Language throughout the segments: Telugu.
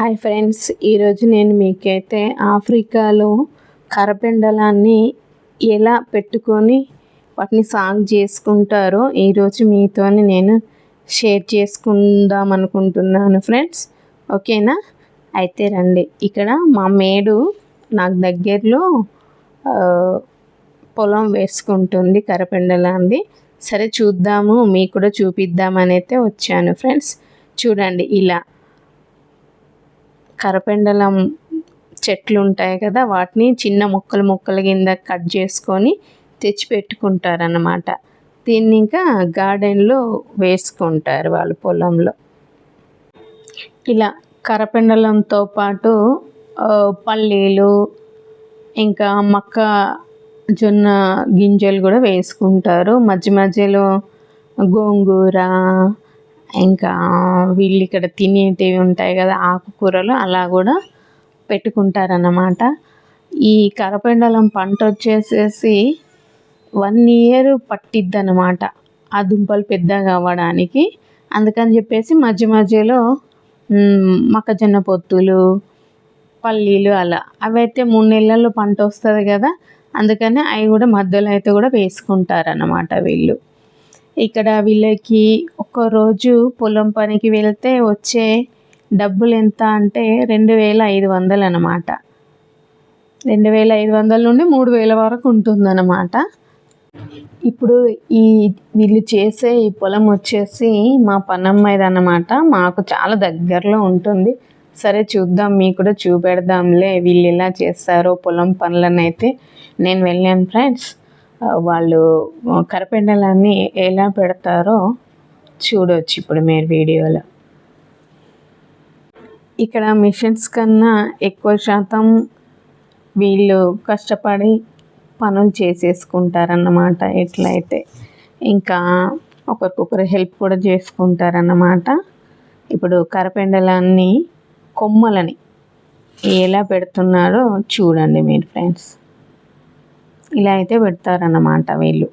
హాయ్ ఫ్రెండ్స్, ఈరోజు నేను మీకైతే ఆఫ్రికాలో కరపెండలాన్ని ఎలా పెట్టుకొని వాటిని సాగు చేసుకుంటారో ఈరోజు మీతో నేను షేర్ చేసుకుందాం అనుకుంటున్నాను ఫ్రెండ్స్. ఓకేనా? అయితే రండి. ఇక్కడ మా మేడు నాకు దగ్గరలో పొలం వేసుకుంటుంది కరపెండలాంది. సరే చూద్దాము, మీకు కూడా చూపిద్దామని అయితే వచ్చాను ఫ్రెండ్స్. చూడండి, ఇలా కరపెండలం చెట్లు ఉంటాయి కదా, వాటిని చిన్న ముక్కల కింద కట్ చేసుకొని తెచ్చి పెట్టుకుంటారన్నమాట. దీన్ని ఇంకా గార్డెన్లో వేసుకుంటారు వాళ్ళు పొలంలో. ఇలా కరపెండలంతో పాటు పల్లీలు, ఇంకా మొక్కజొన్న గింజలు కూడా వేసుకుంటారు. మధ్యలో గోంగూర, ఇంకా వీళ్ళు ఇక్కడ తినేటివి ఉంటాయి కదా ఆకుకూరలు, అలా కూడా పెట్టుకుంటారన్నమాట. ఈ కరపెండలం పంట వచ్చేసేసి 1 year పట్టిద్ది అన్నమాట ఆ దుంపలు పెద్దగా అవ్వడానికి. అందుకని చెప్పేసి మధ్యలో మొక్కజొన్న పొత్తులు, పల్లీలు అలా అవైతే 3 నెలల్లో పంట వస్తుంది కదా, అందుకని అవి కూడా మధ్యలో అయితే కూడా వేసుకుంటారన్నమాట వీళ్ళు. ఇక్కడ వీళ్ళకి ఒక్కరోజు పొలం పనికి వెళ్తే వచ్చే డబ్బులు ఎంత అంటే 2500 అన్నమాట. 2500 నుండి 3000 వరకు ఉంటుందన్నమాట. ఇప్పుడు వీళ్ళు చేసే ఈ పొలం వచ్చేసి మా పనమ్మాయిది అన్నమాట. మాకు చాలా దగ్గరలో ఉంటుంది. సరే చూద్దాం, మీకు కూడా చూపెడదాంలే వీళ్ళు ఎలా చేస్తారో పొలం పనులను అయితే. నేను వెళ్ళాను ఫ్రెండ్స్. వాళ్ళు కరపెండలాన్ని ఎలా పెడతారో చూడవచ్చు ఇప్పుడు మీరు వీడియోలో. ఇక్కడ మిషన్స్ కన్నా ఎక్కువ శాతం వీళ్ళు కష్టపడి పనులు చేసేసుకుంటారన్నమాట. ఎట్లయితే ఇంకా ఒకరికొకరు హెల్ప్ కూడా చేసుకుంటారన్నమాట. ఇప్పుడు కరపెండలాన్ని కొమ్మలని ఎలా పెడుతున్నారో చూడండి మీరు ఫ్రెండ్స్. ఇలా అయితే పెడతారన్నమాట వీళ్ళు.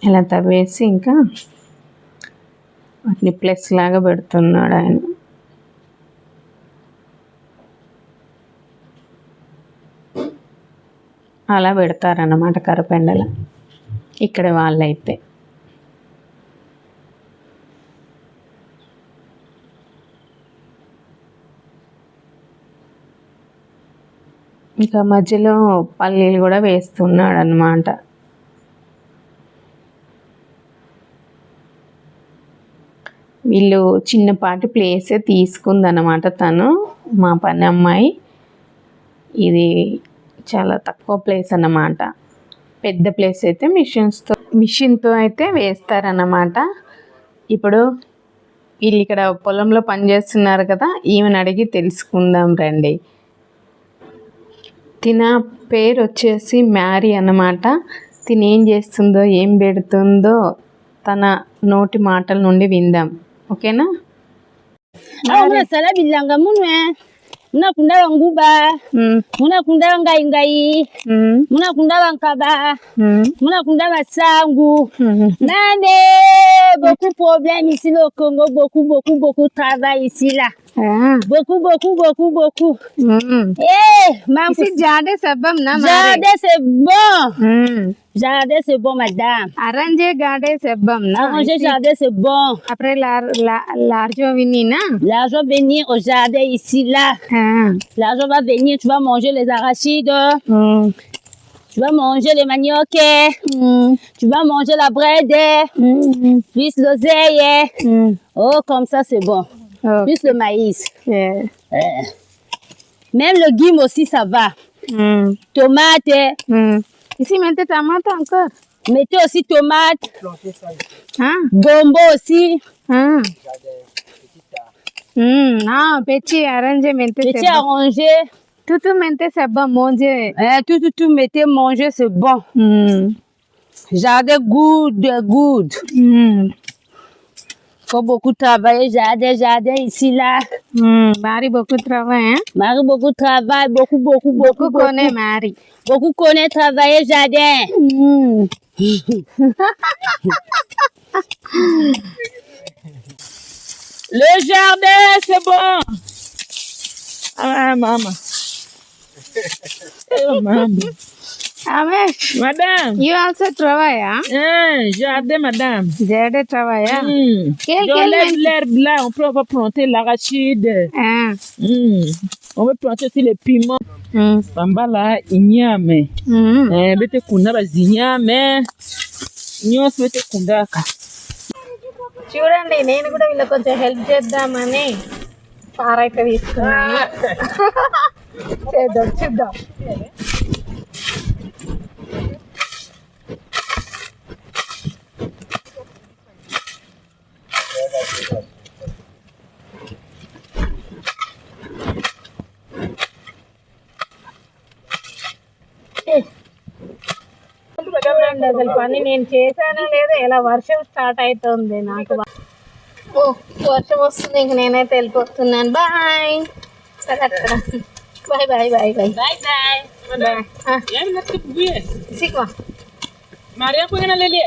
ఇలా తవ్వేసి ఇంకా వాటిని ప్లస్ లాగా పెడుతున్నాడు ఆయన. అలా పెడతారన్నమాట కరపెండల ఇక్కడ వాళ్ళైతే. ఇంకా మధ్యలో పల్లీలు కూడా వేస్తున్నాడు అన్నమాట. వీళ్ళు చిన్నపాటి ప్లేసే తీసుకుందన్నమాట తను, మా పని అమ్మాయి. ఇది చాలా తక్కువ ప్లేస్ అన్నమాట. పెద్ద ప్లేస్ అయితే మిషన్తో అయితే వేస్తారన్నమాట. ఇప్పుడు వీళ్ళు ఇక్కడ పొలంలో పనిచేస్తున్నారు కదా, ఈమెను అడిగి తెలుసుకుందాం రండి. తిన పేరు వచ్చేసి మ్యారీ అన్నమాట. తిని ఏం చేస్తుందో ఏం పెడుతుందో తన నోటి మాటల నుండి విందాం. ఓకేనా? munakunda wanguba munakunda wangaingai munakunda wankaba munakunda basangu nane beaucoup problème ici au Congo, beaucoup travail ici là. Beaucoup. Maman, ici jardin c'est bon na mare. Jardin c'est bon. Jardin c'est bon madame. Arranger garden c'est bon na. Arranger jardin c'est bon. Après l'argent venir na. L'argent venir au jardin ici là. L'argent va venir, tu vas manger les arachides. Tu vas manger les manioc, tu vas manger la bread, plus l'oseille. Oh, comme ça, c'est bon. Okay. Plus le maïs. Même le guim aussi, ça va. Tomate. Ici, mettez tomate encore. Mettez aussi tomate. Gombo aussi. Petit arrangé, petit arrangé. Tout mettez, c'est bon, manger. Tout mettez, manger, c'est bon. Jardin good. Faut beaucoup travailler, jardin ici là. Marie beaucoup travaille, hein? Marie beaucoup travaille, beaucoup connaît Marie. Beaucoup connaît travailler jardin. Le jardin, c'est bon. Ah, maman. Oh, maman. Ramesh, Madame. you also travaya? Jardin, madame. Jade travaya? Quel J'enlève l'herbe là, on peut planter l'arachide. On peut planter aussi les piments. Bambala, inyame. Bete kuna bazinyame. Nyos bete kundaka. చూడండి నేను కూడా వీళ్ళకి కొంచెం హెల్ప్ చేద్దామని పారైతే తీసుకున్నాను. చూద్దాం. చూడండి అసలు పని నేను చేశానో లేదో ఎలా వర్షం స్టార్ట్ అవుతుంది నాకు. ఓ వర్షం వస్తుంది, ఇంక నేనైతే వెళ్ళిపోతున్నాను. Bye. Bye bye bye bye Bye bye. Bye. Y'a une autre bouille. సిక్వా Maria, pour aller aller.